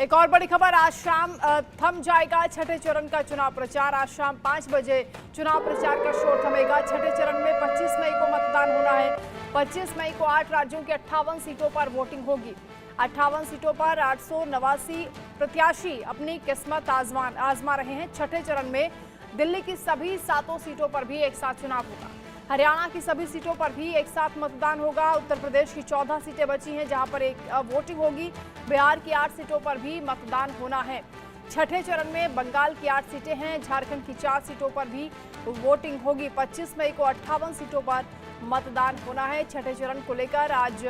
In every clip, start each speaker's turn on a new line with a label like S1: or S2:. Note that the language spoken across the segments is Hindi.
S1: एक और बड़ी खबर, आज शाम थम जाएगा छठे चरण का चुनाव प्रचार। आज शाम 5 बजे चुनाव प्रचार का शोर थमेगा। छठे चरण में 25 मई को मतदान होना है। 25 मई को 8 राज्यों की 58 सीटों पर वोटिंग होगी। 58 सीटों पर 889 प्रत्याशी अपनी किस्मत आजमा रहे हैं। छठे चरण में दिल्ली की सभी 7 सीटों पर भी एक साथ चुनाव होगा। हरियाणा की सभी सीटों पर भी एक साथ मतदान होगा। उत्तर प्रदेश की 14 सीटें बची हैं जहां पर एक वोटिंग होगी। बिहार की 8 सीटों पर भी मतदान होना है। छठे चरण में बंगाल की 8 सीटें हैं। झारखंड की 4 सीटों पर भी वोटिंग होगी। 25 मई को 58 सीटों पर मतदान होना है। छठे चरण को लेकर आज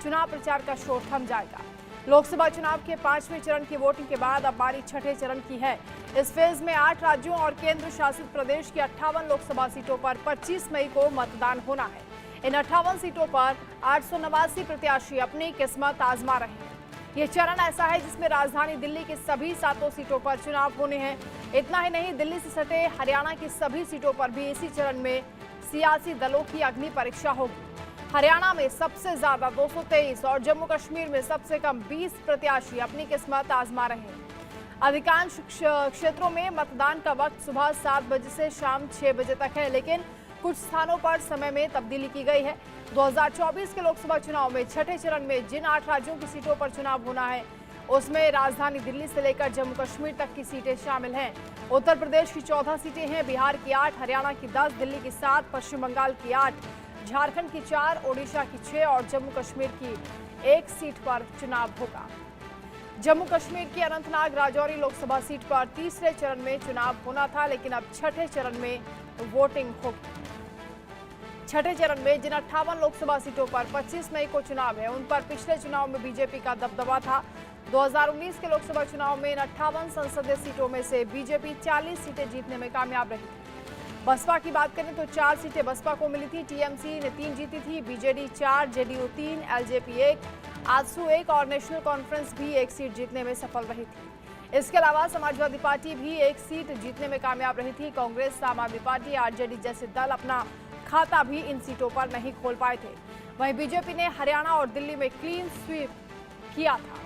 S1: चुनाव प्रचार का शोर थम जाएगा। लोकसभा चुनाव के 5वें चरण की वोटिंग के बाद अब बारी छठे चरण की है। इस फेज में 8 राज्यों और केंद्र शासित प्रदेश की 58 लोकसभा सीटों पर 25 मई को मतदान होना है। इन 58 सीटों पर 889 प्रत्याशी अपनी किस्मत आजमा रहे हैं। ये चरण ऐसा है जिसमें राजधानी दिल्ली की सभी 7 सीटों पर चुनाव होने हैं। इतना ही नहीं, दिल्ली से सटे हरियाणा की सभी सीटों पर भी इसी चरण में सियासी दलों की अग्नि परीक्षा होगी। हरियाणा में सबसे ज्यादा 223 और जम्मू कश्मीर में सबसे कम 20 प्रत्याशी अपनी किस्मत आजमा रहे हैं। अधिकांश क्षेत्रों में मतदान का वक्त सुबह 7 बजे से शाम 6 बजे तक है, लेकिन कुछ स्थानों पर समय में तब्दीली की गई है। 2024 के लोकसभा चुनाव में छठे चरण में जिन 8 राज्यों की सीटों पर चुनाव होना है उसमें राजधानी दिल्ली से लेकर जम्मू कश्मीर तक की सीटें शामिल हैं। उत्तर प्रदेश की 14 सीटें हैं, बिहार की 8, हरियाणा की 10, दिल्ली की 7, पश्चिम बंगाल की 8, झारखंड की 4, ओडिशा की 6 और जम्मू कश्मीर की 1 सीट पर चुनाव होगा। जम्मू कश्मीर की अनंतनाग राजौरी लोकसभा सीट पर तीसरे चरण में चुनाव होना था, लेकिन अब छठे चरण में वोटिंग होगी। छठे चरण में जिन 58 लोकसभा सीटों पर 25 मई को चुनाव है उन पर पिछले चुनाव में बीजेपी का दबदबा था। 2019 के लोकसभा चुनाव में इन 58 संसदीय सीटों में से बीजेपी 40 सीटें जीतने में कामयाब रही। बसपा की बात करें तो 4 सीटें बसपा को मिली थी। टीएमसी ने 3 जीती थी, बीजेडी 4, जेडीयू 3, एलजेपी 1, आजसू 1 और नेशनल कॉन्फ्रेंस भी 1 सीट जीतने में सफल रही थी। इसके अलावा समाजवादी पार्टी भी 1 सीट जीतने में कामयाब रही थी। कांग्रेस, आम आदमी पार्टी, आरजेडी जैसे दल अपना खाता भी इन सीटों पर नहीं खोल पाए थे। वहीं बीजेपी ने हरियाणा और दिल्ली में क्लीन स्वीप किया था।